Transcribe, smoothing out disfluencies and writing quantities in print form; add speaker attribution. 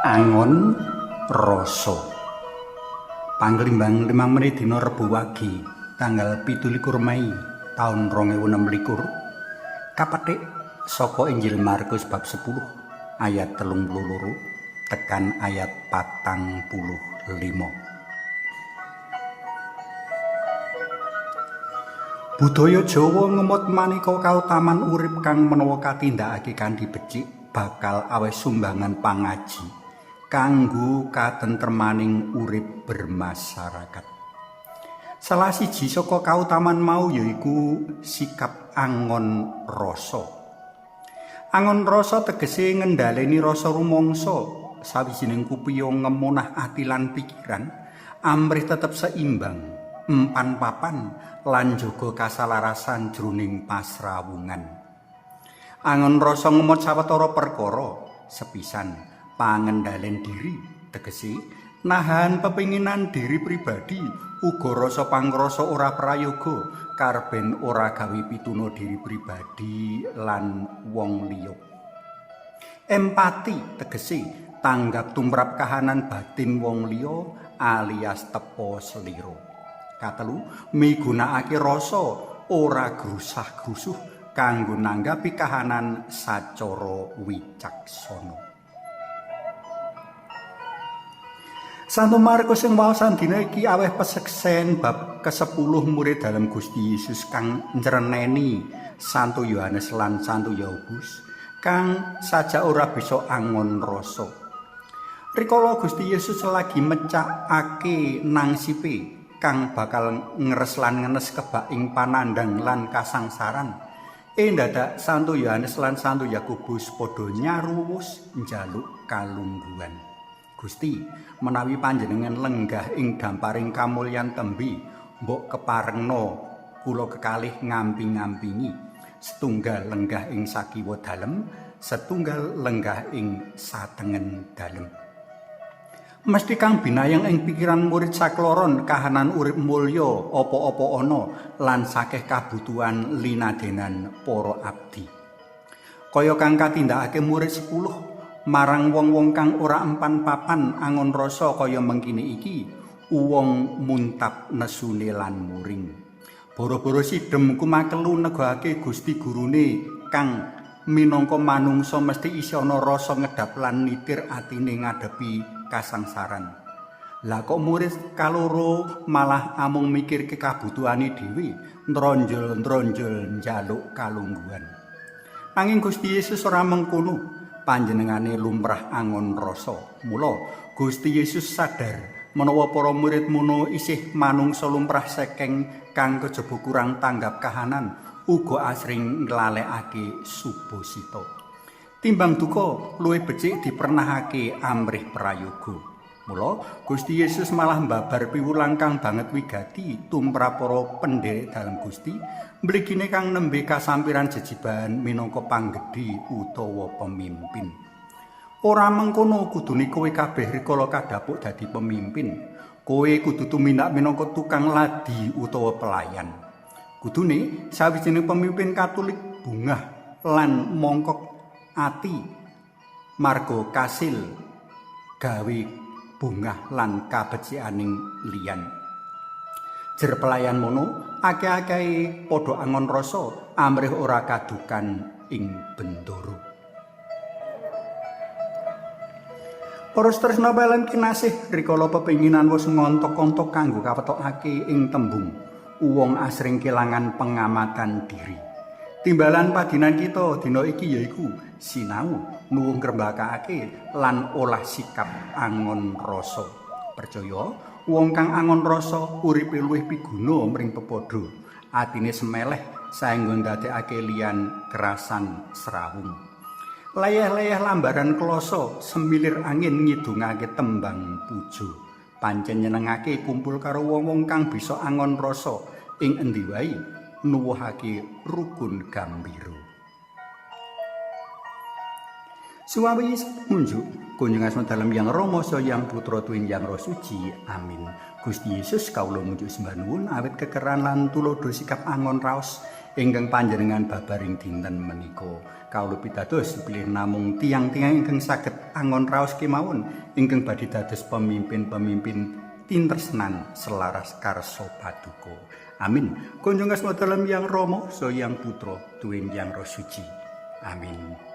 Speaker 1: Angon rasa. Panglimbang 5 menit dina Rebo Wage, tanggal 17 Mei taun 2026. Kapetik saka Injil Markus bab 10 ayat 32 tekan ayat 45. Budaya Jawa ngemot maneka kautaman urip kang menawa katindakake kanthi becik bakal aweh sumbangan pangaji kanggo katentremaning urip bermasyarakat. Salah siji saka kautaman mau yaiku sikap angon rasa. Angon rasa tegese ngendhaleni rasa rumangsa, sawijining kupiya ngemunah ati lan pikiran amrih tetep seimbang, empan papan lan jaga kasalarasan jroning pasrawungan. Angon rasa ngemot sawetara perkara, sepisan pangendalen diri, tegese nahan pepinginan diri pribadi, uga rasa pangrasa ora prayoga karben ora gawe pituna diri pribadi lan wong liya. Empati tegese tanggap tumrap kahanan batin wong liya alias tepa selira. Katelu, migunakake rasa ora grusah-grusuh kanggo nanggapi kahanan sacara wicaksana. Santo Markus sing waosan dina iki aweh peseksen bab ke-10 murid dalam Gusti Yesus kang njreneni Santo Yohanes lan Santo Yakobus kang saja ora bisa angon rasa. Rikala Gusti Yesus lagi mecakake nangsipe kang bakal ngres lan ngenes kebak ing panandang lan kasangsaran. Dadak Santo Yohanes lan Santo Yakobus padha nyaruwus njaluk kalungguhan. Gusti, menawi panjenengan lenggah ing damparing kamulyan tembe, mbok keparengna kula kekalih ngampi-ngampingi. Setunggal lenggah ing sakiwa dalem, setunggal lenggah ing satengen dalem. Mesti kang binayang ing pikiran murid sakloron kahanan urip mulya apa-apa ana lan sakeh kabutuhan linadenan para abdi. Kaya kang katindakake murid 10 marang wong-wong kang ora empan papan angon rasa kaya mengkini iki, wong muntap nesune lan muring. Boro-boro sidhem kumakelu negakake Gusti gurune kang minangka manungsa mesti isi ana rasa ngedap lan nitir atine ngadepi kasangsaran. Lah kok murid kaloro malah amung mikir kabutuhane dhewe, ndronjol-ndronjol njaluk kalungguhan. Nanging Gusti Yesus ora mengkono, panjenengane lumrah angon rasa. Mula Gusti Yesus sadar menawa para murid mono isih manungsa lumrah sekeng kang kejaba kurang tanggap kahanan, uga asring nglalekake subasita. Timbang duka luwih becik dipernahake amrih prayoga. Mula Gusti Yesus malah mbabar piwulang kang banget wigati tumrap para pendherek dalam Gusti, mligine kang nembe kasampiran jejiban minangka panggedhi utawa pemimpin. Ora mengkono kudune kowe kabeh rikala kadhapuk dadi pemimpin. Kowe kudu tumindak minangka tukang ladi utawa pelayan. Kudune sawijining pemimpin Katolik bungah lan mongkok ati marga kasil gawe bungah lan kabecikaning liyan. Jer pelayan mono akeh-akeh padha angon rasa amrih ora kadukan ing bendoro. Para tresna lan kinasih, rikala pepinginan wis ngontok-ontok kanggo kawetokake ing tembung, wong asring kelangan pengamatan diri. Timbalan padinan kita dina iki yaiku sinau nuwun ngrembakake lan olah sikap angon rasa. Percaya wong kang angon rasa uripe luwih piguna mring pepadha, atine semeleh saengga ndadekake liyan kerasan srawung. Layah-layah lambaran kloso semilir angin ngidungake tembang puja. Pancen nyenengake kumpul karo wong-wong kang bisa angon rasa ing endi wae nuwuhake rukun gambira. Suwawi munjuk kunjung asma dalam yang Rama so yang Putra tuwin yang Roh Suci. Amin. Gusti Yesus kawula munjuk sembah nuwun awit kekeran lan tulodo sikap angon raos ingkang panjenengan babaring dinten menika. Kawula pitados pilih namung tiang-tiang ingkang saged angon raos kemawon ingkang badhe dados pemimpin-pemimpin tintresnan selaras karso paduka. Amin. Kunjung asma dalam yang Rama so yang Putra tuwin yang Roh Suci. Amin.